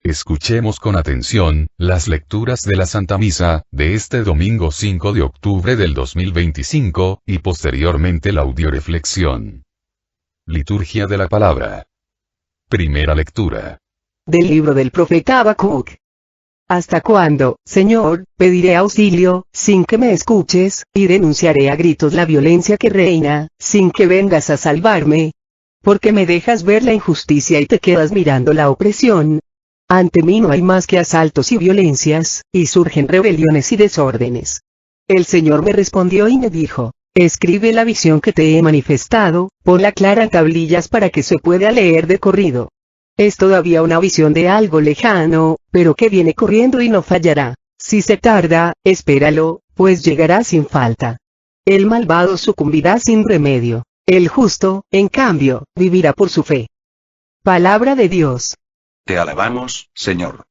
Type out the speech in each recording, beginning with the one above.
Escuchemos con atención, las lecturas de la Santa Misa, de este domingo 5 de octubre del 2025, y posteriormente la audioreflexión. Liturgia de la Palabra. Primera lectura. Del libro del profeta Habacuc. ¿Hasta cuándo, Señor, pediré auxilio, sin que me escuches, y denunciaré a gritos la violencia que reina, sin que vengas a salvarme? Porque me dejas ver la injusticia y te quedas mirando la opresión. Ante mí no hay más que asaltos y violencias, y surgen rebeliones y desórdenes. El Señor me respondió y me dijo: escribe la visión que te he manifestado, ponla clara en tablillas para que se pueda leer de corrido. Es todavía una visión de algo lejano, pero que viene corriendo y no fallará. Si se tarda, espéralo, pues llegará sin falta. El malvado sucumbirá sin remedio. El justo, en cambio, vivirá por su fe. Palabra de Dios. Te alabamos, Señor.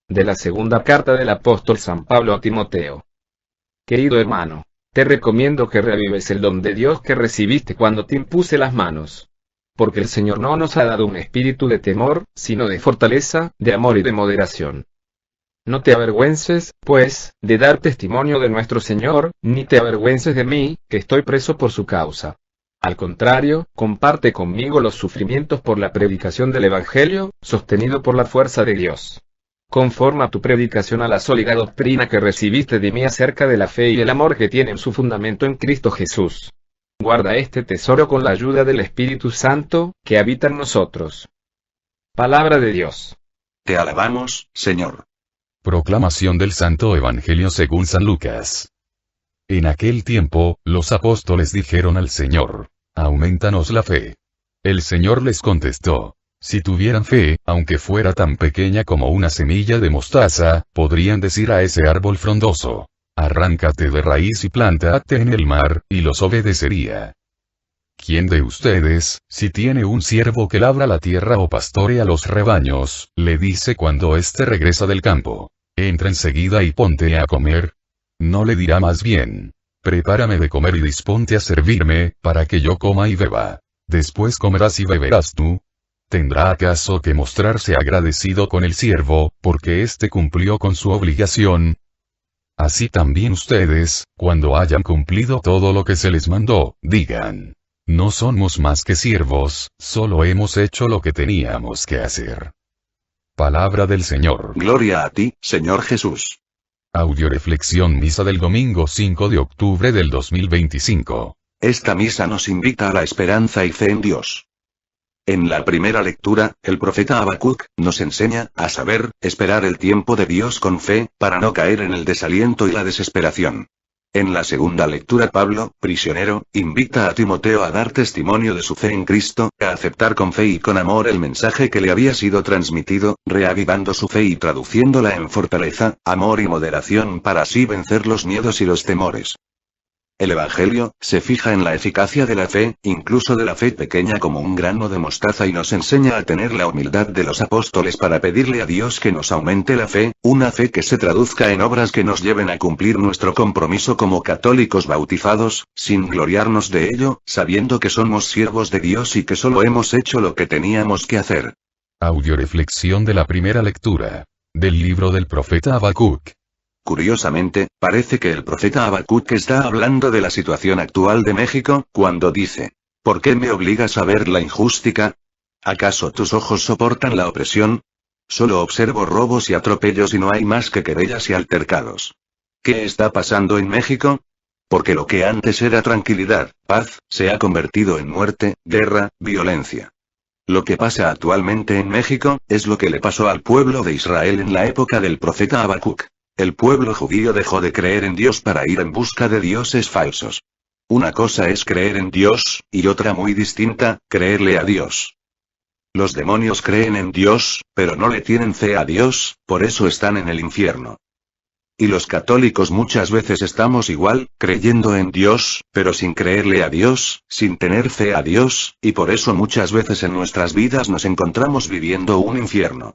De la segunda carta del apóstol San Pablo a Timoteo. Querido hermano, te recomiendo que reavives el don de Dios que recibiste cuando te impuse las manos. Porque el Señor no nos ha dado un espíritu de temor, sino de fortaleza, de amor y de moderación. No te avergüences, pues, de dar testimonio de nuestro Señor, ni te avergüences de mí, que estoy preso por su causa. Al contrario, comparte conmigo los sufrimientos por la predicación del Evangelio, sostenido por la fuerza de Dios. Conforma tu predicación a la sólida doctrina que recibiste de mí acerca de la fe y el amor que tienen su fundamento en Cristo Jesús. Guarda este tesoro con la ayuda del Espíritu Santo, que habita en nosotros. Palabra de Dios. Te alabamos, Señor. Proclamación del Santo Evangelio según San Lucas. En aquel tiempo, los apóstoles dijeron al Señor: aumentanos la fe. El Señor les contestó: si tuvieran fe, aunque fuera tan pequeña como una semilla de mostaza, podrían decir a ese árbol frondoso: arráncate de raíz y plántate en el mar, y los obedecería. ¿Quién de ustedes, si tiene un siervo que labra la tierra o pastorea los rebaños, le dice cuando éste regresa del campo: entra enseguida y ponte a comer? ¿No le dirá más bien: prepárame de comer y disponte a servirme, para que yo coma y beba? Después comerás y beberás tú. ¿Tendrá acaso que mostrarse agradecido con el siervo, porque éste cumplió con su obligación? Así también ustedes, cuando hayan cumplido todo lo que se les mandó, digan: no somos más que siervos, solo hemos hecho lo que teníamos que hacer. Palabra del Señor. Gloria a ti, Señor Jesús. Audioreflexión Misa del domingo 5 de octubre del 2025. Esta misa nos invita a la esperanza y fe en Dios. En la primera lectura, el profeta Habacuc nos enseña a saber esperar el tiempo de Dios con fe, para no caer en el desaliento y la desesperación. En la segunda lectura, Pablo, prisionero, invita a Timoteo a dar testimonio de su fe en Cristo, a aceptar con fe y con amor el mensaje que le había sido transmitido, reavivando su fe y traduciéndola en fortaleza, amor y moderación para así vencer los miedos y los temores. El Evangelio se fija en la eficacia de la fe, incluso de la fe pequeña como un grano de mostaza, y nos enseña a tener la humildad de los apóstoles para pedirle a Dios que nos aumente la fe, una fe que se traduzca en obras que nos lleven a cumplir nuestro compromiso como católicos bautizados, sin gloriarnos de ello, sabiendo que somos siervos de Dios y que solo hemos hecho lo que teníamos que hacer. Audioreflexión de la primera lectura. Del libro del profeta Habacuc. Curiosamente, parece que el profeta Habacuc está hablando de la situación actual de México, cuando dice: ¿por qué me obligas a ver la injusticia? ¿Acaso tus ojos soportan la opresión? Solo observo robos y atropellos y no hay más que querellas y altercados. ¿Qué está pasando en México? Porque lo que antes era tranquilidad, paz, se ha convertido en muerte, guerra, violencia. Lo que pasa actualmente en México, es lo que le pasó al pueblo de Israel en la época del profeta Habacuc. El pueblo judío dejó de creer en Dios para ir en busca de dioses falsos. Una cosa es creer en Dios, y otra muy distinta, creerle a Dios. Los demonios creen en Dios, pero no le tienen fe a Dios, por eso están en el infierno. Y los católicos muchas veces estamos igual, creyendo en Dios, pero sin creerle a Dios, sin tener fe a Dios, y por eso muchas veces en nuestras vidas nos encontramos viviendo un infierno.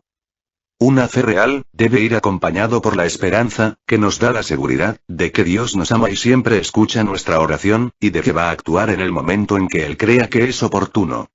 Una fe real, debe ir acompañado por la esperanza, que nos da la seguridad, de que Dios nos ama y siempre escucha nuestra oración, y de que va a actuar en el momento en que Él crea que es oportuno.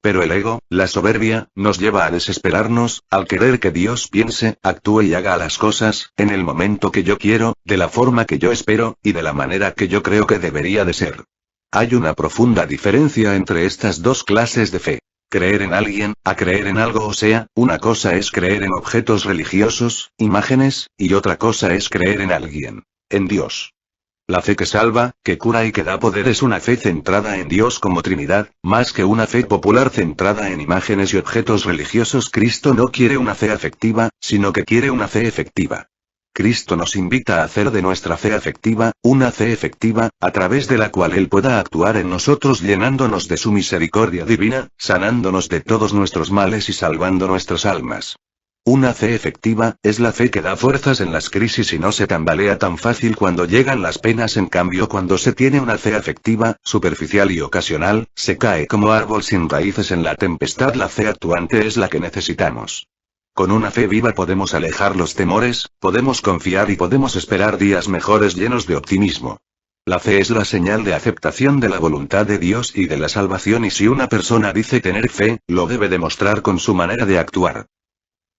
Pero el ego, la soberbia, nos lleva a desesperarnos, al querer que Dios piense, actúe y haga las cosas, en el momento que yo quiero, de la forma que yo espero, y de la manera que yo creo que debería de ser. Hay una profunda diferencia entre estas dos clases de fe. Creer en alguien, a creer en algo, o sea, una cosa es creer en objetos religiosos, imágenes, y otra cosa es creer en alguien, en Dios. La fe que salva, que cura y que da poder es una fe centrada en Dios como Trinidad, más que una fe popular centrada en imágenes y objetos religiosos. Cristo no quiere una fe afectiva, sino que quiere una fe efectiva. Cristo nos invita a hacer de nuestra fe afectiva, una fe efectiva, a través de la cual Él pueda actuar en nosotros llenándonos de su misericordia divina, sanándonos de todos nuestros males y salvando nuestras almas. Una fe efectiva, es la fe que da fuerzas en las crisis y no se tambalea tan fácil cuando llegan las penas. En cambio, cuando se tiene una fe afectiva, superficial y ocasional, se cae como árbol sin raíces en la tempestad. La fe actuante es la que necesitamos. Con una fe viva podemos alejar los temores, podemos confiar y podemos esperar días mejores llenos de optimismo. La fe es la señal de aceptación de la voluntad de Dios y de la salvación, y si una persona dice tener fe, lo debe demostrar con su manera de actuar.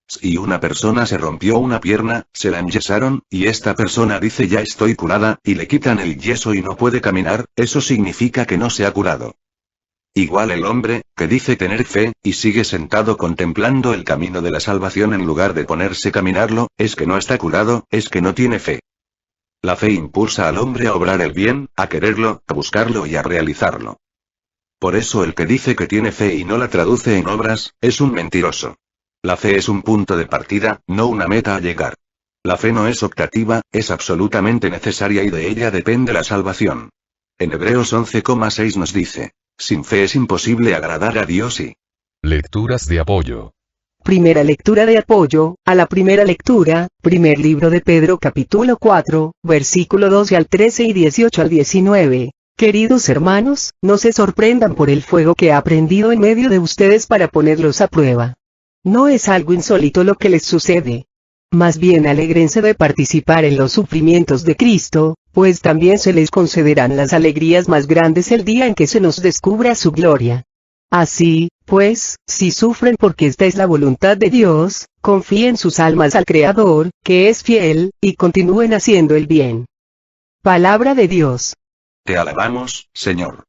Si una persona se rompió una pierna, se la enyesaron, y esta persona dice ya estoy curada, y le quitan el yeso y no puede caminar, eso significa que no se ha curado. Igual el hombre, que dice tener fe, y sigue sentado contemplando el camino de la salvación en lugar de ponerse a caminarlo, es que no está curado, es que no tiene fe. La fe impulsa al hombre a obrar el bien, a quererlo, a buscarlo y a realizarlo. Por eso el que dice que tiene fe y no la traduce en obras, es un mentiroso. La fe es un punto de partida, no una meta a llegar. La fe no es optativa, es absolutamente necesaria y de ella depende la salvación. En Hebreos 11,6 nos dice: sin fe es imposible agradar a Dios. Y lecturas de apoyo. Primera lectura de apoyo, a la primera lectura, primer libro de Pedro capítulo 4, versículo 12 al 13 y 18 al 19. Queridos hermanos, no se sorprendan por el fuego que ha prendido en medio de ustedes para ponerlos a prueba. No es algo insólito lo que les sucede. Más bien alégrense de participar en los sufrimientos de Cristo, pues también se les concederán las alegrías más grandes el día en que se nos descubra su gloria. Así, pues, si sufren porque esta es la voluntad de Dios, confíen sus almas al Creador, que es fiel, y continúen haciendo el bien. Palabra de Dios. Te alabamos, Señor.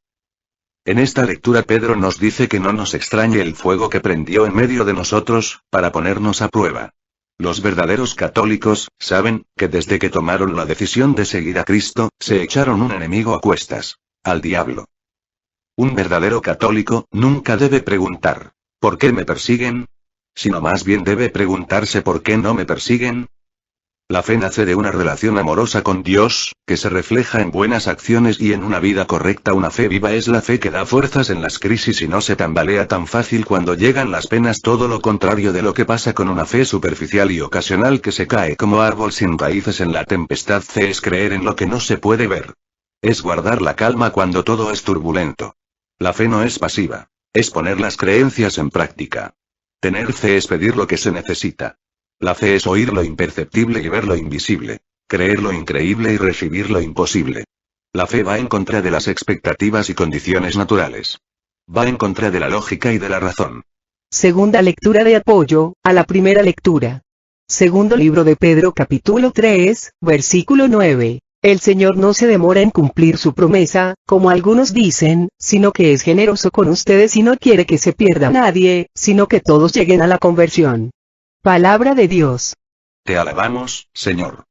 En esta lectura Pedro nos dice que no nos extrañe el fuego que prendió en medio de nosotros, para ponernos a prueba. Los verdaderos católicos, saben, que desde que tomaron la decisión de seguir a Cristo, se echaron un enemigo a cuestas, al diablo. Un verdadero católico, nunca debe preguntar, ¿por qué me persiguen?, sino más bien debe preguntarse ¿por qué no me persiguen? La fe nace de una relación amorosa con Dios, que se refleja en buenas acciones y en una vida correcta. Una fe viva es la fe que da fuerzas en las crisis y no se tambalea tan fácil cuando llegan las penas, todo lo contrario de lo que pasa con una fe superficial y ocasional que se cae como árbol sin raíces en la tempestad. Fe es creer en lo que no se puede ver. Es guardar la calma cuando todo es turbulento. La fe no es pasiva. Es poner las creencias en práctica. Tener fe es pedir lo que se necesita. La fe es oír lo imperceptible y ver lo invisible. Creer lo increíble y recibir lo imposible. La fe va en contra de las expectativas y condiciones naturales. Va en contra de la lógica y de la razón. Segunda lectura de apoyo, a la primera lectura. Segundo libro de Pedro capítulo 3, versículo 9. El Señor no se demora en cumplir su promesa, como algunos dicen, sino que es generoso con ustedes y no quiere que se pierda nadie, sino que todos lleguen a la conversión. Palabra de Dios. Te alabamos, Señor.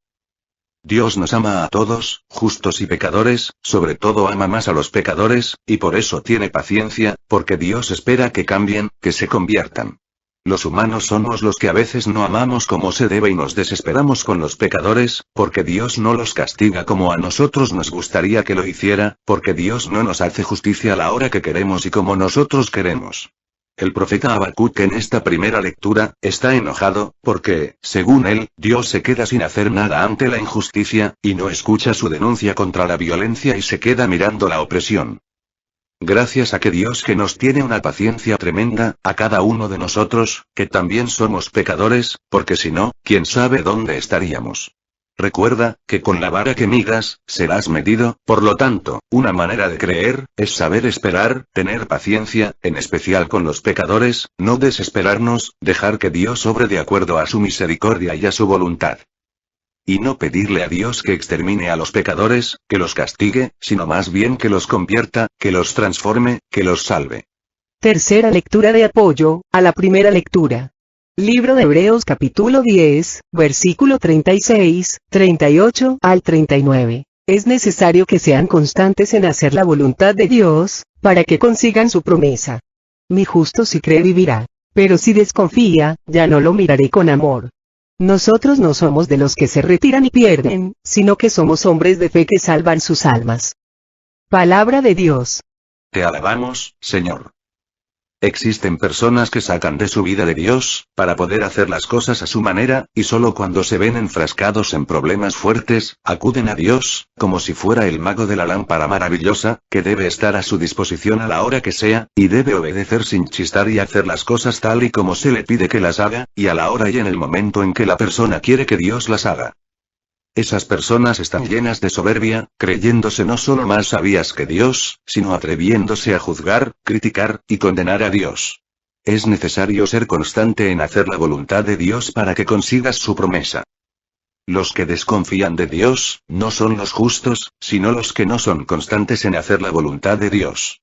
Dios nos ama a todos, justos y pecadores, sobre todo ama más a los pecadores, y por eso tiene paciencia, porque Dios espera que cambien, que se conviertan. Los humanos somos los que a veces no amamos como se debe y nos desesperamos con los pecadores, porque Dios no los castiga como a nosotros nos gustaría que lo hiciera, porque Dios no nos hace justicia a la hora que queremos y como nosotros queremos. El profeta Habacuc en esta primera lectura, está enojado, porque, según él, Dios se queda sin hacer nada ante la injusticia, y no escucha su denuncia contra la violencia y se queda mirando la opresión. Gracias a que Dios que nos tiene una paciencia tremenda, a cada uno de nosotros, que también somos pecadores, porque si no, quién sabe dónde estaríamos. Recuerda, que con la vara que midas, serás medido, por lo tanto, una manera de creer, es saber esperar, tener paciencia, en especial con los pecadores, no desesperarnos, dejar que Dios obre de acuerdo a su misericordia y a su voluntad. Y no pedirle a Dios que extermine a los pecadores, que los castigue, sino más bien que los convierta, que los transforme, que los salve. Tercera lectura de apoyo a la primera lectura. Libro de Hebreos capítulo 10, versículo 36, 38 al 39. Es necesario que sean constantes en hacer la voluntad de Dios, para que consigan su promesa. Mi justo si cree vivirá, pero si desconfía, ya no lo miraré con amor. Nosotros no somos de los que se retiran y pierden, sino que somos hombres de fe que salvan sus almas. Palabra de Dios. Te alabamos, Señor. Existen personas que sacan de su vida de Dios, para poder hacer las cosas a su manera, y solo cuando se ven enfrascados en problemas fuertes, acuden a Dios, como si fuera el mago de la lámpara maravillosa, que debe estar a su disposición a la hora que sea, y debe obedecer sin chistar y hacer las cosas tal y como se le pide que las haga, y a la hora y en el momento en que la persona quiere que Dios las haga. Esas personas están llenas de soberbia, creyéndose no solo más sabias que Dios, sino atreviéndose a juzgar, criticar, y condenar a Dios. Es necesario ser constante en hacer la voluntad de Dios para que consigas su promesa. Los que desconfían de Dios, no son los justos, sino los que no son constantes en hacer la voluntad de Dios.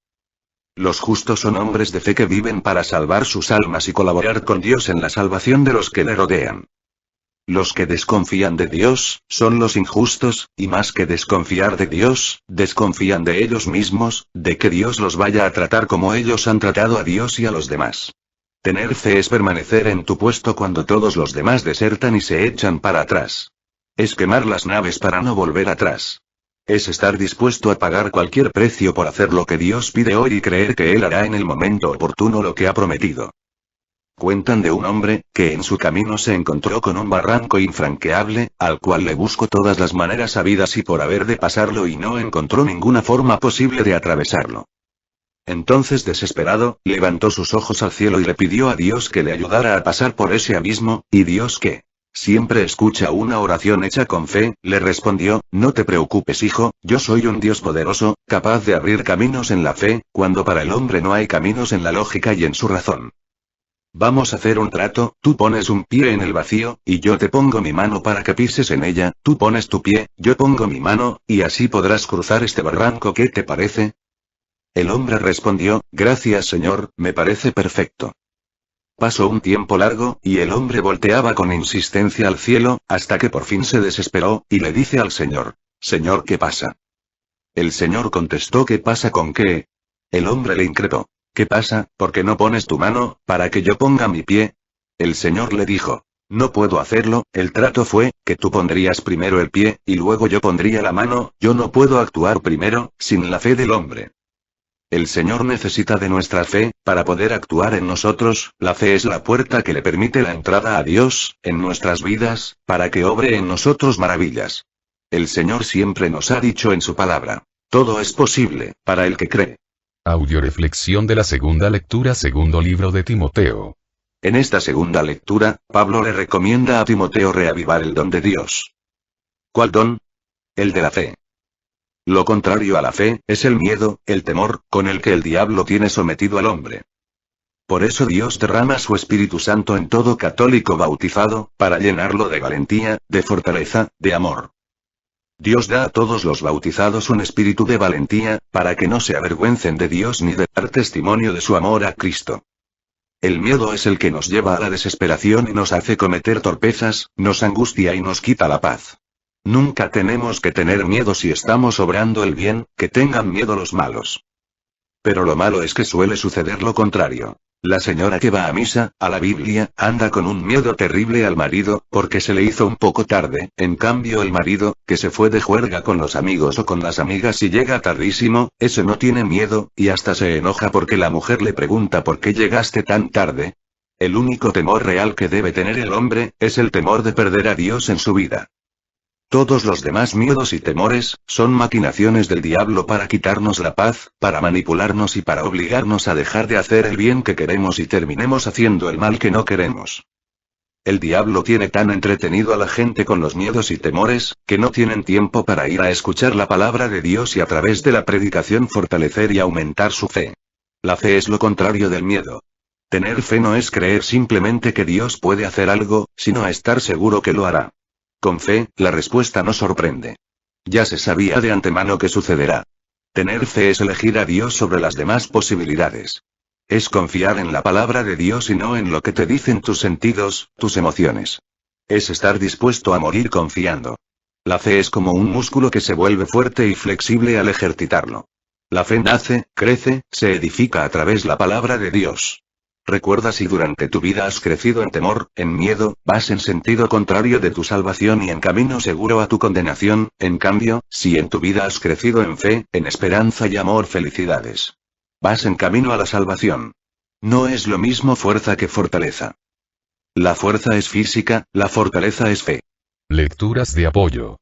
Los justos son hombres de fe que viven para salvar sus almas y colaborar con Dios en la salvación de los que le rodean. Los que desconfían de Dios, son los injustos, y más que desconfiar de Dios, desconfían de ellos mismos, de que Dios los vaya a tratar como ellos han tratado a Dios y a los demás. Tener fe es permanecer en tu puesto cuando todos los demás desertan y se echan para atrás. Es quemar las naves para no volver atrás. Es estar dispuesto a pagar cualquier precio por hacer lo que Dios pide hoy y creer que Él hará en el momento oportuno lo que ha prometido. Cuentan de un hombre, que en su camino se encontró con un barranco infranqueable, al cual le buscó todas las maneras habidas y por haber de pasarlo y no encontró ninguna forma posible de atravesarlo. Entonces desesperado, levantó sus ojos al cielo y le pidió a Dios que le ayudara a pasar por ese abismo, y Dios que siempre escucha una oración hecha con fe, le respondió: no te preocupes hijo, yo soy un Dios poderoso, capaz de abrir caminos en la fe, cuando para el hombre no hay caminos en la lógica y en su razón. Vamos a hacer un trato, tú pones un pie en el vacío, y yo te pongo mi mano para que pises en ella, tú pones tu pie, yo pongo mi mano, y así podrás cruzar este barranco, ¿qué te parece? El hombre respondió: gracias Señor, me parece perfecto. Pasó un tiempo largo, y el hombre volteaba con insistencia al cielo, hasta que por fin se desesperó, y le dice al Señor: Señor, ¿qué pasa? El Señor contestó: ¿qué pasa con qué? El hombre le increpó: ¿qué pasa, por qué no pones tu mano, para que yo ponga mi pie? El Señor le dijo: no puedo hacerlo, el trato fue, que tú pondrías primero el pie, y luego yo pondría la mano, yo no puedo actuar primero, sin la fe del hombre. El Señor necesita de nuestra fe, para poder actuar en nosotros. La fe es la puerta que le permite la entrada a Dios, en nuestras vidas, para que obre en nosotros maravillas. El Señor siempre nos ha dicho en su palabra: todo es posible, para el que cree. Audioreflexión de la segunda lectura, segundo libro de Timoteo. En esta segunda lectura, Pablo le recomienda a Timoteo reavivar el don de Dios. ¿Cuál don? El de la fe. Lo contrario a la fe, es el miedo, el temor, con el que el diablo tiene sometido al hombre. Por eso Dios derrama su Espíritu Santo en todo católico bautizado, para llenarlo de valentía, de fortaleza, de amor. Dios da a todos los bautizados un espíritu de valentía, para que no se avergüencen de Dios ni de dar testimonio de su amor a Cristo. El miedo es el que nos lleva a la desesperación y nos hace cometer torpezas, nos angustia y nos quita la paz. Nunca tenemos que tener miedo si estamos obrando el bien, que tengan miedo los malos. Pero lo malo es que suele suceder lo contrario. La señora que va a misa, a la Biblia, anda con un miedo terrible al marido, porque se le hizo un poco tarde. En cambio el marido, que se fue de juerga con los amigos o con las amigas y llega tardísimo, ese no tiene miedo, y hasta se enoja porque la mujer le pregunta ¿por qué llegaste tan tarde? El único temor real que debe tener el hombre, es el temor de perder a Dios en su vida. Todos los demás miedos y temores, son maquinaciones del diablo para quitarnos la paz, para manipularnos y para obligarnos a dejar de hacer el bien que queremos y terminemos haciendo el mal que no queremos. El diablo tiene tan entretenido a la gente con los miedos y temores, que no tienen tiempo para ir a escuchar la palabra de Dios y a través de la predicación fortalecer y aumentar su fe. La fe es lo contrario del miedo. Tener fe no es creer simplemente que Dios puede hacer algo, sino a estar seguro que lo hará. Con fe, la respuesta no sorprende. Ya se sabía de antemano que sucederá. Tener fe es elegir a Dios sobre las demás posibilidades. Es confiar en la palabra de Dios y no en lo que te dicen tus sentidos, tus emociones. Es estar dispuesto a morir confiando. La fe es como un músculo que se vuelve fuerte y flexible al ejercitarlo. La fe nace, crece, se edifica a través de la palabra de Dios. Recuerda si durante tu vida has crecido en temor, en miedo, vas en sentido contrario de tu salvación y en camino seguro a tu condenación, en cambio, si en tu vida has crecido en fe, en esperanza y amor, felicidades. Vas en camino a la salvación. No es lo mismo fuerza que fortaleza. La fuerza es física, la fortaleza es fe. Lecturas de apoyo.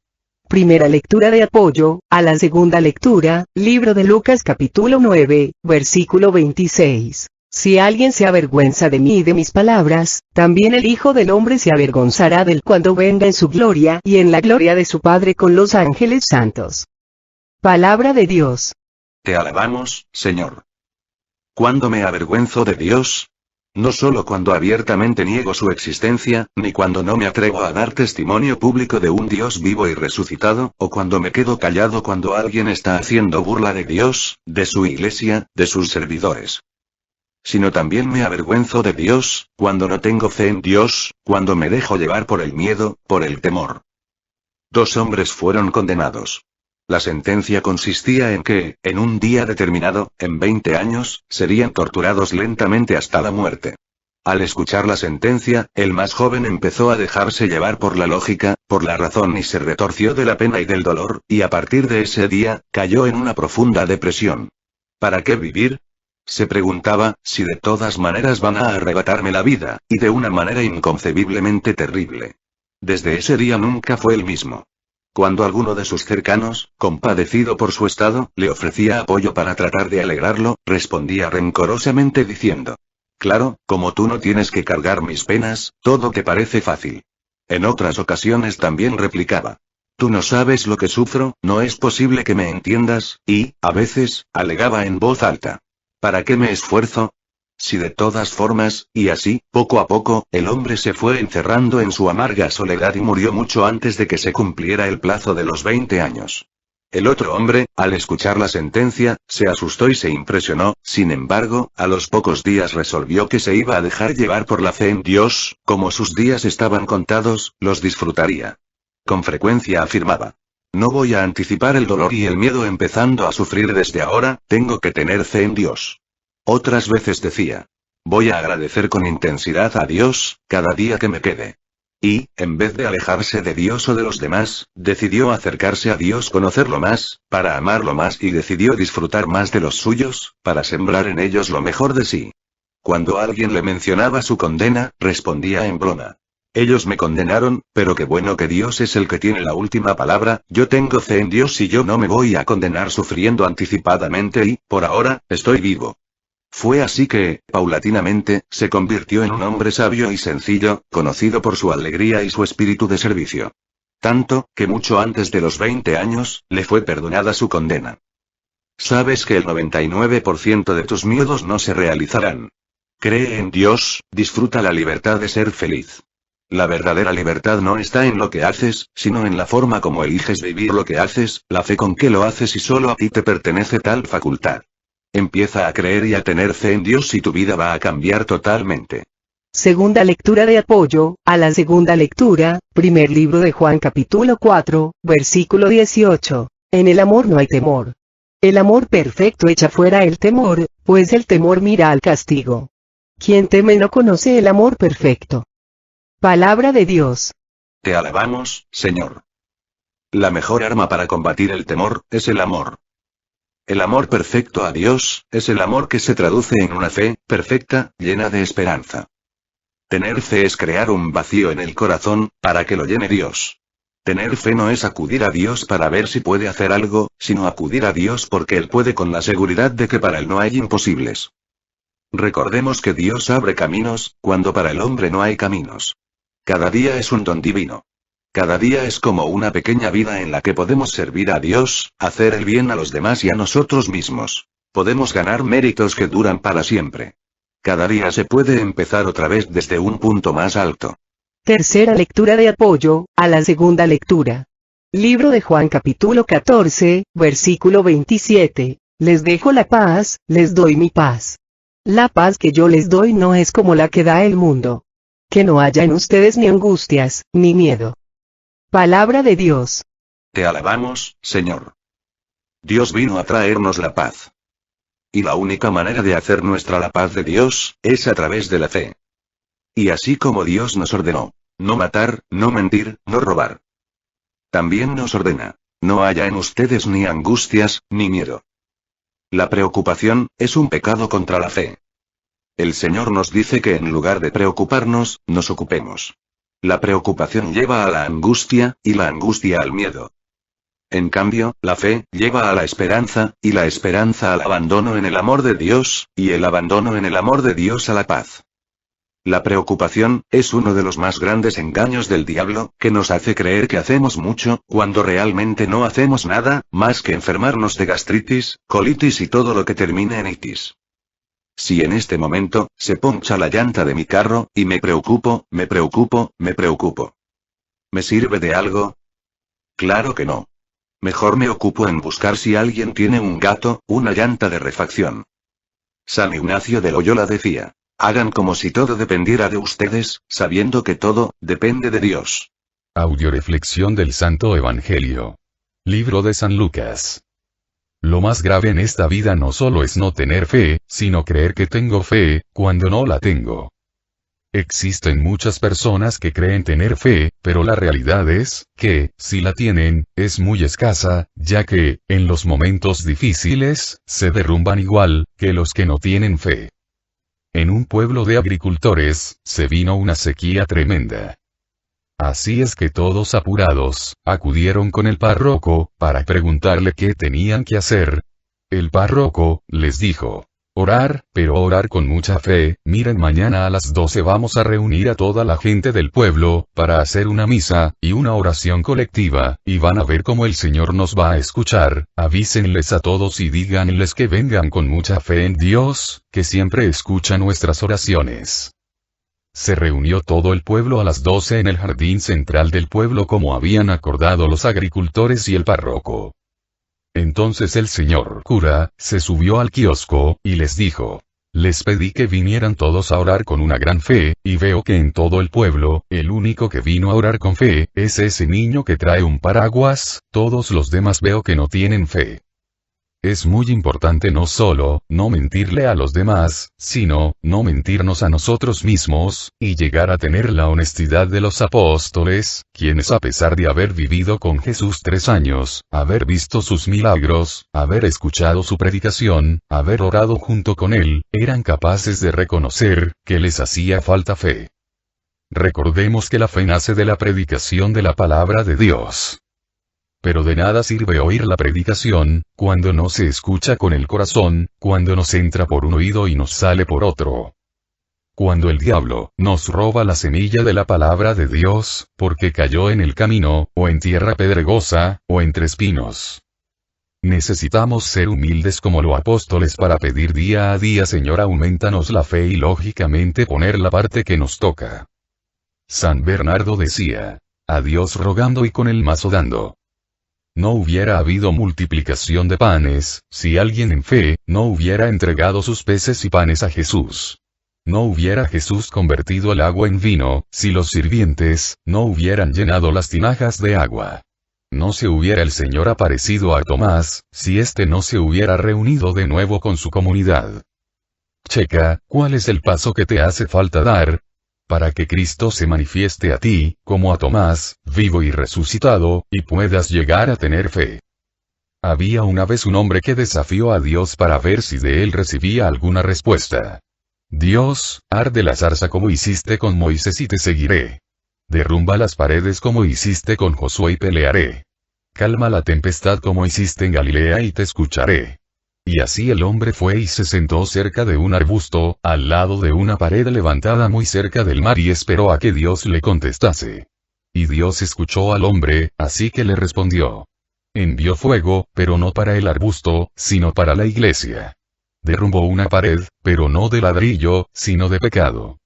Primera lectura de apoyo, a la segunda lectura, libro de Lucas capítulo 9, versículo 26. Si alguien se avergüenza de mí y de mis palabras, también el Hijo del Hombre se avergonzará de él cuando venga en su gloria y en la gloria de su Padre con los ángeles santos. Palabra de Dios. Te alabamos, Señor. ¿Cuándo me avergüenzo de Dios? No solo cuando abiertamente niego su existencia, ni cuando no me atrevo a dar testimonio público de un Dios vivo y resucitado, o cuando me quedo callado cuando alguien está haciendo burla de Dios, de su iglesia, de sus servidores. Sino también me avergüenzo de Dios, cuando no tengo fe en Dios, cuando me dejo llevar por el miedo, por el temor. 2 hombres fueron condenados. La sentencia consistía en que, en un día determinado, en 20 años, serían torturados lentamente hasta la muerte. Al escuchar la sentencia, el más joven empezó a dejarse llevar por la lógica, por la razón y se retorció de la pena y del dolor, y a partir de ese día, cayó en una profunda depresión. ¿Para qué vivir? Se preguntaba, si de todas maneras van a arrebatarme la vida, y de una manera inconcebiblemente terrible. Desde ese día nunca fue el mismo. Cuando alguno de sus cercanos, compadecido por su estado, le ofrecía apoyo para tratar de alegrarlo, respondía rencorosamente diciendo: «Claro, como tú no tienes que cargar mis penas, todo te parece fácil». En otras ocasiones también replicaba: «Tú no sabes lo que sufro, no es posible que me entiendas», y, a veces, alegaba en voz alta: «¿Para qué me esfuerzo? Si de todas formas», y así, poco a poco, el hombre se fue encerrando en su amarga soledad y murió mucho antes de que se cumpliera el plazo de los 20 años. El otro hombre, al escuchar la sentencia, se asustó y se impresionó, sin embargo, a los pocos días resolvió que se iba a dejar llevar por la fe en Dios, como sus días estaban contados, los disfrutaría. Con frecuencia afirmaba: «No voy a anticipar el dolor y el miedo empezando a sufrir desde ahora, tengo que tener fe en Dios». Otras veces decía: «Voy a agradecer con intensidad a Dios, cada día que me quede». Y, en vez de alejarse de Dios o de los demás, decidió acercarse a Dios, conocerlo más, para amarlo más y decidió disfrutar más de los suyos, para sembrar en ellos lo mejor de sí. Cuando alguien le mencionaba su condena, respondía en broma: «Ellos me condenaron, pero qué bueno que Dios es el que tiene la última palabra, yo tengo fe en Dios y yo no me voy a condenar sufriendo anticipadamente y, por ahora, estoy vivo». Fue así que, paulatinamente, se convirtió en un hombre sabio y sencillo, conocido por su alegría y su espíritu de servicio. Tanto, que mucho antes de los 20 años, le fue perdonada su condena. Sabes que el 99% de tus miedos no se realizarán. Cree en Dios, disfruta la libertad de ser feliz. La verdadera libertad no está en lo que haces, sino en la forma como eliges vivir lo que haces, la fe con que lo haces y solo a ti te pertenece tal facultad. Empieza a creer y a tener fe en Dios y tu vida va a cambiar totalmente. Segunda lectura de apoyo, a la segunda lectura, primer libro de Juan capítulo 4, versículo 18. En el amor no hay temor. El amor perfecto echa fuera el temor, pues el temor mira al castigo. Quien teme no conoce el amor perfecto. Palabra de Dios. Te alabamos, Señor. La mejor arma para combatir el temor, es el amor. El amor perfecto a Dios, es el amor que se traduce en una fe, perfecta, llena de esperanza. Tener fe es crear un vacío en el corazón, para que lo llene Dios. Tener fe no es acudir a Dios para ver si puede hacer algo, sino acudir a Dios porque Él puede con la seguridad de que para Él no hay imposibles. Recordemos que Dios abre caminos, cuando para el hombre no hay caminos. Cada día es un don divino. Cada día es como una pequeña vida en la que podemos servir a Dios, hacer el bien a los demás y a nosotros mismos. Podemos ganar méritos que duran para siempre. Cada día se puede empezar otra vez desde un punto más alto. Tercera lectura de apoyo a la segunda lectura. Libro de Juan capítulo 14, versículo 27. Les dejo la paz, les doy mi paz. La paz que yo les doy no es como la que da el mundo. Que no haya en ustedes ni angustias, ni miedo. Palabra de Dios. Te alabamos, Señor. Dios vino a traernos la paz. Y la única manera de hacer nuestra la paz de Dios, es a través de la fe. Y así como Dios nos ordenó, no matar, no mentir, no robar. También nos ordena, no haya en ustedes ni angustias, ni miedo. La preocupación, es un pecado contra la fe. El Señor nos dice que en lugar de preocuparnos, nos ocupemos. La preocupación lleva a la angustia, y la angustia al miedo. En cambio, la fe, lleva a la esperanza, y la esperanza al abandono en el amor de Dios, y el abandono en el amor de Dios a la paz. La preocupación, es uno de los más grandes engaños del diablo, que nos hace creer que hacemos mucho, cuando realmente no hacemos nada, más que enfermarnos de gastritis, colitis y todo lo que termine en itis. Si en este momento, se poncha la llanta de mi carro, y me preocupo, me preocupo, me preocupo. ¿Me sirve de algo? Claro que no. Mejor me ocupo en buscar si alguien tiene un gato, una llanta de refacción. San Ignacio de Loyola decía, hagan como si todo dependiera de ustedes, sabiendo que todo, depende de Dios. Audioreflexión del Santo Evangelio. Libro de San Lucas. Lo más grave en esta vida no solo es no tener fe, sino creer que tengo fe, cuando no la tengo. Existen muchas personas que creen tener fe, pero la realidad es, que, si la tienen, es muy escasa, ya que, en los momentos difíciles, se derrumban igual, que los que no tienen fe. En un pueblo de agricultores, se vino una sequía tremenda. Así es que todos apurados, acudieron con el párroco, para preguntarle qué tenían que hacer. El párroco, les dijo, orar, pero orar con mucha fe. Miren, mañana a las 12 vamos a reunir a toda la gente del pueblo, para hacer una misa, y una oración colectiva, y van a ver cómo el Señor nos va a escuchar. Avísenles a todos y díganles que vengan con mucha fe en Dios, que siempre escucha nuestras oraciones. Se reunió todo el pueblo a las 12 en el jardín central del pueblo como habían acordado los agricultores y el párroco. Entonces el señor cura, se subió al kiosco, y les dijo, les pedí que vinieran todos a orar con una gran fe, y veo que en todo el pueblo, el único que vino a orar con fe, es ese niño que trae un paraguas, todos los demás veo que no tienen fe. Es muy importante no solo, no mentirle a los demás, sino, no mentirnos a nosotros mismos, y llegar a tener la honestidad de los apóstoles, quienes a pesar de haber vivido con Jesús 3 años, haber visto sus milagros, haber escuchado su predicación, haber orado junto con él, eran capaces de reconocer, que les hacía falta fe. Recordemos que la fe nace de la predicación de la palabra de Dios. Pero de nada sirve oír la predicación, cuando no se escucha con el corazón, cuando nos entra por un oído y nos sale por otro. Cuando el diablo nos roba la semilla de la palabra de Dios, porque cayó en el camino, o en tierra pedregosa, o entre espinos. Necesitamos ser humildes como los apóstoles para pedir día a día, Señor, aumentanos la fe, y lógicamente poner la parte que nos toca. San Bernardo decía, a Dios rogando y con el mazo dando. No hubiera habido multiplicación de panes, si alguien en fe, no hubiera entregado sus peces y panes a Jesús. No hubiera Jesús convertido el agua en vino, si los sirvientes, no hubieran llenado las tinajas de agua. No se hubiera el Señor aparecido a Tomás, si éste no se hubiera reunido de nuevo con su comunidad. Checa, ¿cuál es el paso que te hace falta dar? Para que Cristo se manifieste a ti, como a Tomás, vivo y resucitado, y puedas llegar a tener fe. Había una vez un hombre que desafió a Dios para ver si de él recibía alguna respuesta. Dios, arde la zarza como hiciste con Moisés y te seguiré. Derrumba las paredes como hiciste con Josué y pelearé. Calma la tempestad como hiciste en Galilea y te escucharé. Y así el hombre fue y se sentó cerca de un arbusto, al lado de una pared levantada muy cerca del mar y esperó a que Dios le contestase. Y Dios escuchó al hombre, así que le respondió. Envió fuego, pero no para el arbusto, sino para la iglesia. Derrumbó una pared, pero no de ladrillo, sino de pecado.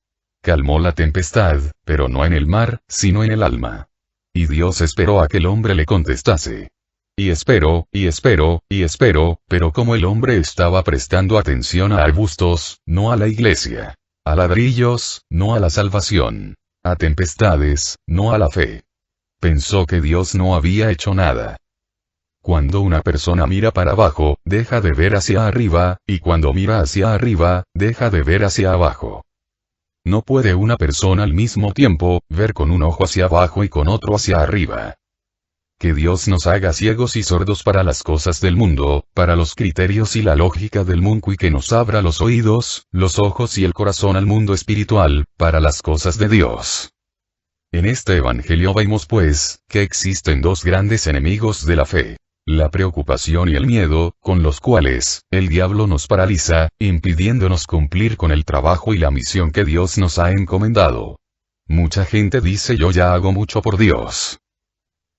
Calmó la tempestad, pero no en el mar, sino en el alma. Y Dios esperó a que el hombre le contestase. Y esperó, pero como el hombre estaba prestando atención a arbustos, no a la iglesia. A ladrillos, no a la salvación. A tempestades, no a la fe. Pensó que Dios no había hecho nada. Cuando una persona mira para abajo, deja de ver hacia arriba, y cuando mira hacia arriba, deja de ver hacia abajo. No puede una persona al mismo tiempo, ver con un ojo hacia abajo y con otro hacia arriba. Que Dios nos haga ciegos y sordos para las cosas del mundo, para los criterios y la lógica del mundo y que nos abra los oídos, los ojos y el corazón al mundo espiritual, para las cosas de Dios. En este evangelio vemos pues, que existen dos grandes enemigos de la fe. La preocupación y el miedo, con los cuales, el diablo nos paraliza, impidiéndonos cumplir con el trabajo y la misión que Dios nos ha encomendado. Mucha gente dice yo ya hago mucho por Dios.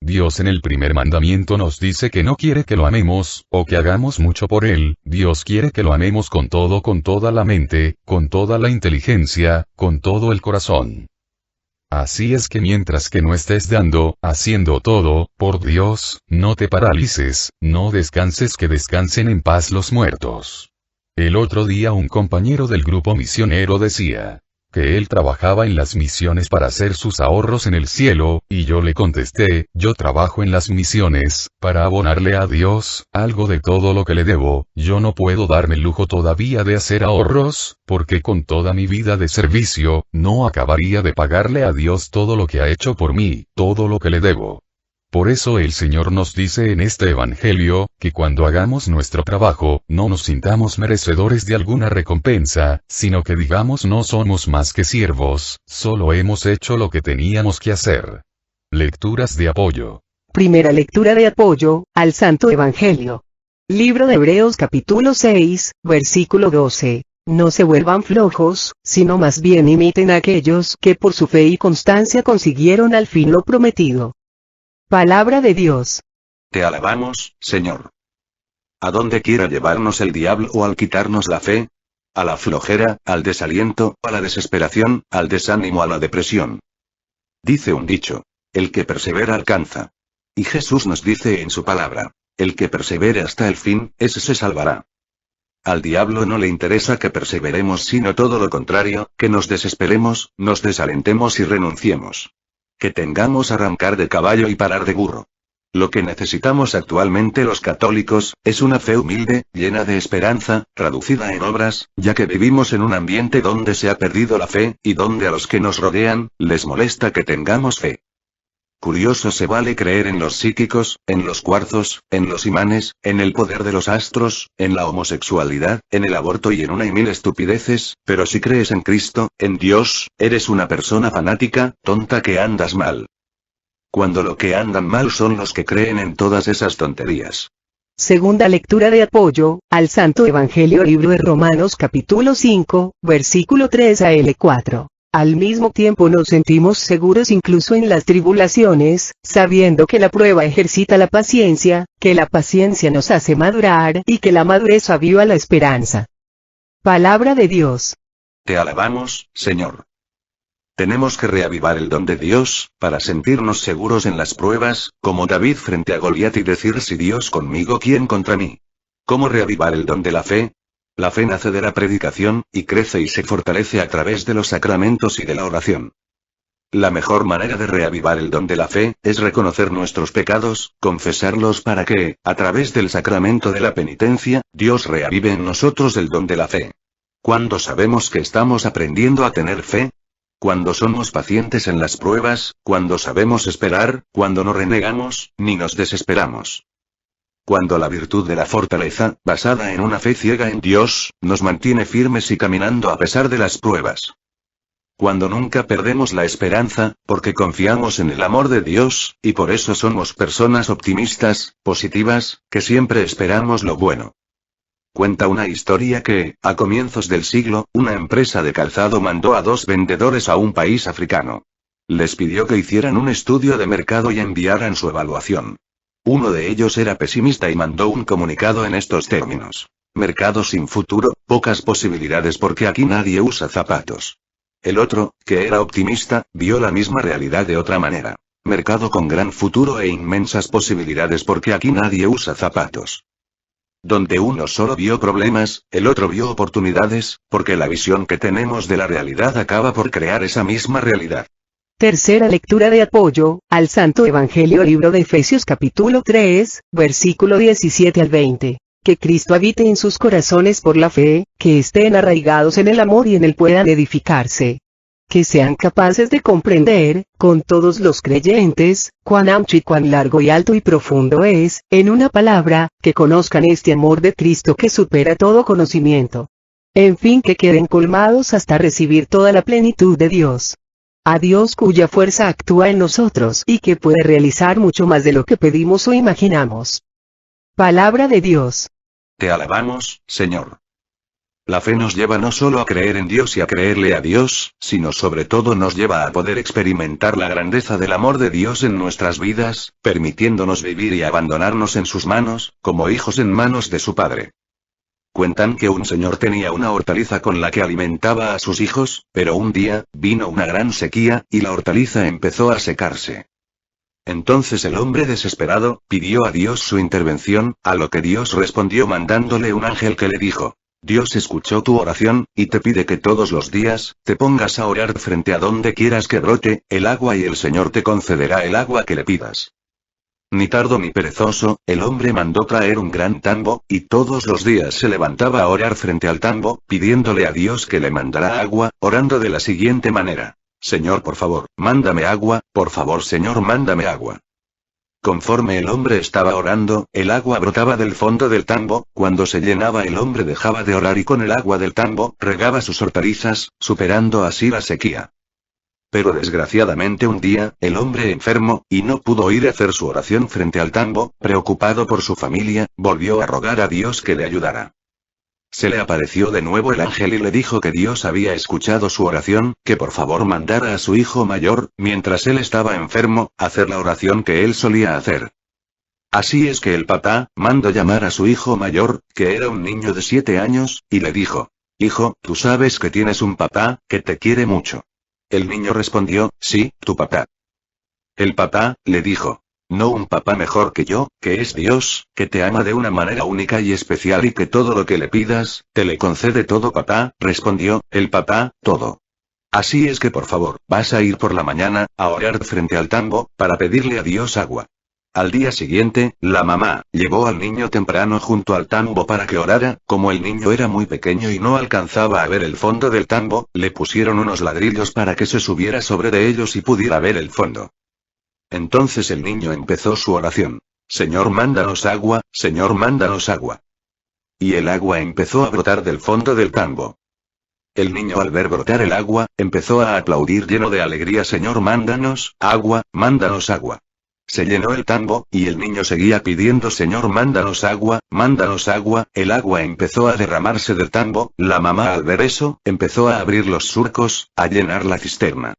Dios en el primer mandamiento nos dice que no quiere que lo amemos, o que hagamos mucho por Él, Dios quiere que lo amemos con todo, con toda la mente, con toda la inteligencia, con todo el corazón. Así es que mientras que no estés haciendo todo, por Dios, no te paralices, no descanses, que descansen en paz los muertos. El otro día un compañero del grupo misionero decía que él trabajaba en las misiones para hacer sus ahorros en el cielo, y yo le contesté, yo trabajo en las misiones, para abonarle a Dios, algo de todo lo que le debo, yo no puedo darme el lujo todavía de hacer ahorros, porque con toda mi vida de servicio, no acabaría de pagarle a Dios todo lo que ha hecho por mí, todo lo que le debo. Por eso el Señor nos dice en este Evangelio, que cuando hagamos nuestro trabajo, no nos sintamos merecedores de alguna recompensa, sino que digamos no somos más que siervos, solo hemos hecho lo que teníamos que hacer. Lecturas de apoyo. Primera lectura de apoyo, al Santo Evangelio. Libro de Hebreos capítulo 6, versículo 12. No se vuelvan flojos, sino más bien imiten a aquellos que por su fe y constancia consiguieron al fin lo prometido. Palabra de Dios. Te alabamos, Señor. ¿A dónde quiera llevarnos el diablo o al quitarnos la fe? A la flojera, al desaliento, a la desesperación, al desánimo, a la depresión. Dice un dicho: el que persevera alcanza. Y Jesús nos dice en su palabra: el que persevere hasta el fin, ese se salvará. Al diablo no le interesa que perseveremos, sino todo lo contrario, que nos desesperemos, nos desalentemos y renunciemos. Que tengamos arrancar de caballo y parar de burro. Lo que necesitamos actualmente los católicos, es una fe humilde, llena de esperanza, traducida en obras, ya que vivimos en un ambiente donde se ha perdido la fe, y donde a los que nos rodean, les molesta que tengamos fe. Curioso, se vale creer en los psíquicos, en los cuarzos, en los imanes, en el poder de los astros, en la homosexualidad, en el aborto y en una y mil estupideces, pero si crees en Cristo, en Dios, eres una persona fanática, tonta, que andas mal. Cuando lo que andan mal son los que creen en todas esas tonterías. Segunda lectura de apoyo, al Santo Evangelio. Libro de Romanos capítulo 5, versículo 3 al 4. Al mismo tiempo nos sentimos seguros incluso en las tribulaciones, sabiendo que la prueba ejercita la paciencia, que la paciencia nos hace madurar, y que la madurez aviva la esperanza. Palabra de Dios. Te alabamos, Señor. Tenemos que reavivar el don de Dios, para sentirnos seguros en las pruebas, como David frente a Goliat, y decir: si Dios conmigo, ¿quién contra mí? ¿Cómo reavivar el don de la fe? La fe nace de la predicación, y crece y se fortalece a través de los sacramentos y de la oración. La mejor manera de reavivar el don de la fe, es reconocer nuestros pecados, confesarlos, para que, a través del sacramento de la penitencia, Dios reavive en nosotros el don de la fe. ¿Cuándo sabemos que estamos aprendiendo a tener fe? Cuando somos pacientes en las pruebas, cuando sabemos esperar, cuando no renegamos, ni nos desesperamos. Cuando la virtud de la fortaleza, basada en una fe ciega en Dios, nos mantiene firmes y caminando a pesar de las pruebas. Cuando nunca perdemos la esperanza, porque confiamos en el amor de Dios, y por eso somos personas optimistas, positivas, que siempre esperamos lo bueno. Cuenta una historia que, a comienzos del siglo, una empresa de calzado mandó a 2 vendedores a un país africano. Les pidió que hicieran un estudio de mercado y enviaran su evaluación. Uno de ellos era pesimista y mandó un comunicado en estos términos: mercado sin futuro, pocas posibilidades porque aquí nadie usa zapatos. El otro, que era optimista, vio la misma realidad de otra manera: mercado con gran futuro e inmensas posibilidades porque aquí nadie usa zapatos. Donde uno solo vio problemas, el otro vio oportunidades, porque la visión que tenemos de la realidad acaba por crear esa misma realidad. Tercera lectura de apoyo al Santo Evangelio, libro de Efesios capítulo 3, versículo 17 al 20. Que Cristo habite en sus corazones por la fe, que estén arraigados en el amor y en él puedan edificarse. Que sean capaces de comprender, con todos los creyentes, cuán ancho y cuán largo y alto y profundo es, en una palabra, que conozcan este amor de Cristo que supera todo conocimiento. En fin, que queden colmados hasta recibir toda la plenitud de Dios. A Dios cuya fuerza actúa en nosotros y que puede realizar mucho más de lo que pedimos o imaginamos. Palabra de Dios. Te alabamos, Señor. La fe nos lleva no solo a creer en Dios y a creerle a Dios, sino sobre todo nos lleva a poder experimentar la grandeza del amor de Dios en nuestras vidas, permitiéndonos vivir y abandonarnos en sus manos, como hijos en manos de su Padre. Cuentan que un señor tenía una hortaliza con la que alimentaba a sus hijos, pero un día, vino una gran sequía, y la hortaliza empezó a secarse. Entonces el hombre desesperado, pidió a Dios su intervención, a lo que Dios respondió mandándole un ángel que le dijo: Dios escuchó tu oración, y te pide que todos los días, te pongas a orar frente a donde quieras que brote el agua y el Señor te concederá el agua que le pidas. Ni tardo ni perezoso, el hombre mandó traer un gran tambo, y todos los días se levantaba a orar frente al tambo, pidiéndole a Dios que le mandara agua, orando de la siguiente manera: Señor, por favor, mándame agua, por favor, Señor, mándame agua. Conforme el hombre estaba orando, el agua brotaba del fondo del tambo. Cuando se llenaba, el hombre dejaba de orar y con el agua del tambo, regaba sus hortalizas, superando así la sequía. Pero desgraciadamente un día, el hombre enfermo, y no pudo ir a hacer su oración frente al tambo. Preocupado por su familia, volvió a rogar a Dios que le ayudara. Se le apareció de nuevo el ángel y le dijo que Dios había escuchado su oración, que por favor mandara a su hijo mayor, mientras él estaba enfermo, a hacer la oración que él solía hacer. Así es que el papá mandó llamar a su hijo mayor, que era un niño de 7 años, y le dijo: Hijo, tú sabes que tienes un papá, que te quiere mucho. El niño respondió: Sí, tu papá. El papá le dijo: No un papá mejor que yo, que es Dios, que te ama de una manera única y especial y que todo lo que le pidas, te le concede todo. Papá, respondió el papá, todo. Así es que por favor, vas a ir por la mañana, a orar frente al tambo, para pedirle a Dios agua. Al día siguiente, la mamá llevó al niño temprano junto al tambo para que orara. Como el niño era muy pequeño y no alcanzaba a ver el fondo del tambo, le pusieron unos ladrillos para que se subiera sobre de ellos y pudiera ver el fondo. Entonces el niño empezó su oración: Señor, mándanos agua, Señor, mándanos agua. Y el agua empezó a brotar del fondo del tambo. El niño, al ver brotar el agua, empezó a aplaudir lleno de alegría: Señor, mándanos agua, mándanos agua. Se llenó el tambo, y el niño seguía pidiendo: Señor, mándanos agua, mándanos agua. El agua empezó a derramarse del tambo. La mamá, al ver eso, empezó a abrir los surcos, a llenar la cisterna.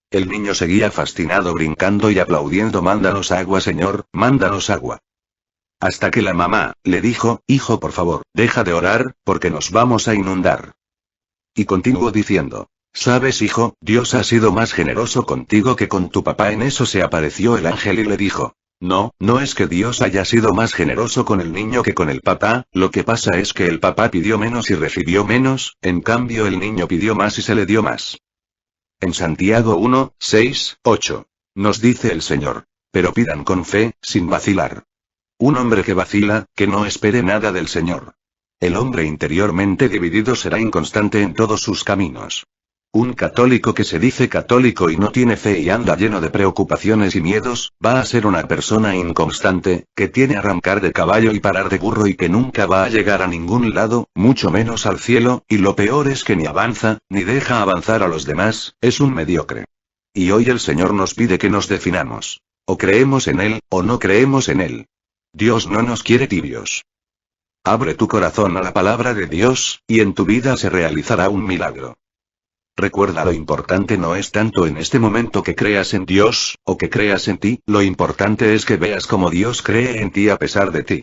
El niño seguía fascinado, brincando y aplaudiendo: Mándanos agua, Señor, mándanos agua. Hasta que la mamá le dijo: Hijo, por favor, deja de orar, porque nos vamos a inundar. Y continuó diciendo: ¿Sabes, hijo? Dios ha sido más generoso contigo que con tu papá. En eso se apareció el ángel y le dijo: No, no es que Dios haya sido más generoso con el niño que con el papá, lo que pasa es que el papá pidió menos y recibió menos, en cambio el niño pidió más y se le dio más. En Santiago 1, 6, 8. Nos dice el Señor: Pero pidan con fe, sin vacilar. Un hombre que vacila, que no espere nada del Señor. El hombre interiormente dividido será inconstante en todos sus caminos. Un católico que se dice católico y no tiene fe y anda lleno de preocupaciones y miedos, va a ser una persona inconstante, que tiene arrancar de caballo y parar de burro y que nunca va a llegar a ningún lado, mucho menos al cielo, y lo peor es que ni avanza, ni deja avanzar a los demás, es un mediocre. Y hoy el Señor nos pide que nos definamos. O creemos en Él, o no creemos en Él. Dios no nos quiere tibios. Abre tu corazón a la palabra de Dios, y en tu vida se realizará un milagro. Recuerda, lo importante no es tanto en este momento que creas en Dios, o que creas en ti, lo importante es que veas cómo Dios cree en ti a pesar de ti.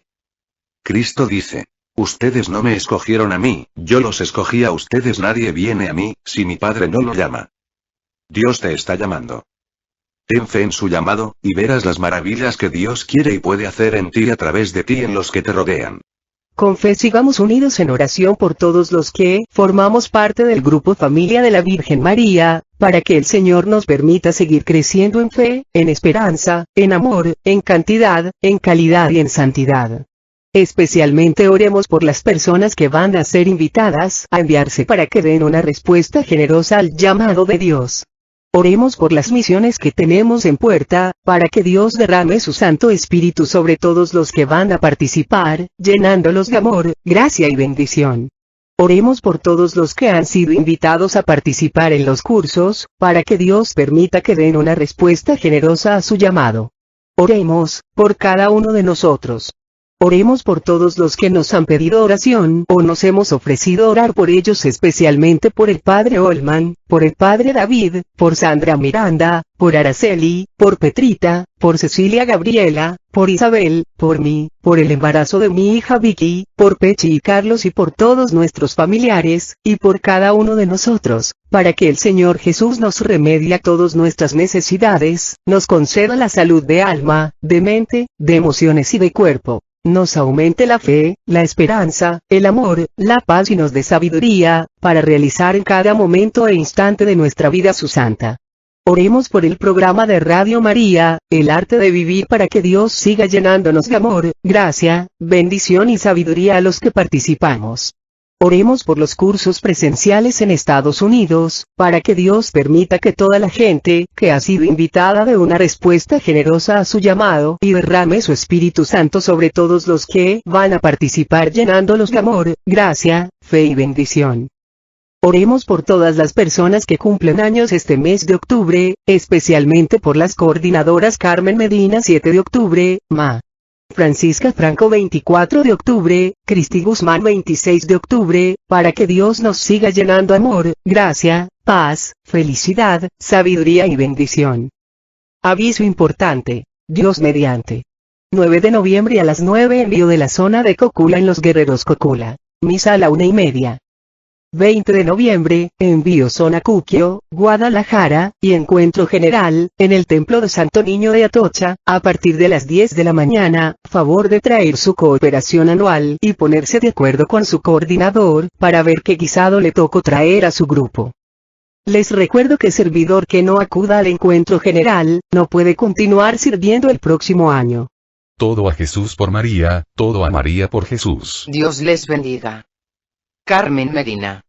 Cristo dice: ustedes no me escogieron a mí, yo los escogí a ustedes. Nadie viene a mí, si mi Padre no lo llama. Dios te está llamando. Ten fe en su llamado, y verás las maravillas que Dios quiere y puede hacer en ti y a través de ti en los que te rodean. Con fe sigamos unidos en oración por todos los que formamos parte del grupo Familia de la Virgen María, para que el Señor nos permita seguir creciendo en fe, en esperanza, en amor, en cantidad, en calidad y en santidad. Especialmente oremos por las personas que van a ser invitadas a enviarse para que den una respuesta generosa al llamado de Dios. Oremos por las misiones que tenemos en puerta, para que Dios derrame su Santo Espíritu sobre todos los que van a participar, llenándolos de amor, gracia y bendición. Oremos por todos los que han sido invitados a participar en los cursos, para que Dios permita que den una respuesta generosa a su llamado. Oremos por cada uno de nosotros. Oremos por todos los que nos han pedido oración o nos hemos ofrecido orar por ellos, especialmente por el Padre Olman, por el Padre David, por Sandra Miranda, por Araceli, por Petrita, por Cecilia Gabriela, por Isabel, por mí, por el embarazo de mi hija Vicky, por Pechi y Carlos y por todos nuestros familiares, y por cada uno de nosotros, para que el Señor Jesús nos remedie a todas nuestras necesidades, nos conceda la salud de alma, de mente, de emociones y de cuerpo. Nos aumente la fe, la esperanza, el amor, la paz y nos dé sabiduría, para realizar en cada momento e instante de nuestra vida su santa. Oremos por el programa de Radio María, El Arte de Vivir, para que Dios siga llenándonos de amor, gracia, bendición y sabiduría a los que participamos. Oremos por los cursos presenciales en Estados Unidos, para que Dios permita que toda la gente que ha sido invitada dé una respuesta generosa a su llamado y derrame su Espíritu Santo sobre todos los que van a participar, llenándolos de amor, gracia, fe y bendición. Oremos por todas las personas que cumplen años este mes de octubre, especialmente por las coordinadoras Carmen Medina 7 de octubre, Ma. Francisca Franco 24 de octubre, Cristi Guzmán 26 de octubre, para que Dios nos siga llenando amor, gracia, paz, felicidad, sabiduría y bendición. Aviso importante. Dios mediante. 9 de noviembre a las 9 envío de la zona de Cocula en Los Guerreros Cocula. Misa a la 1:30. 20 de noviembre, envío zona Cuquio, Guadalajara, y encuentro general, en el Templo de Santo Niño de Atocha, a partir de las 10 de la mañana, favor de traer su cooperación anual y ponerse de acuerdo con su coordinador, para ver qué guisado le tocó traer a su grupo. Les recuerdo que servidor que no acuda al encuentro general, no puede continuar sirviendo el próximo año. Todo a Jesús por María, todo a María por Jesús. Dios les bendiga. Carmen Medina.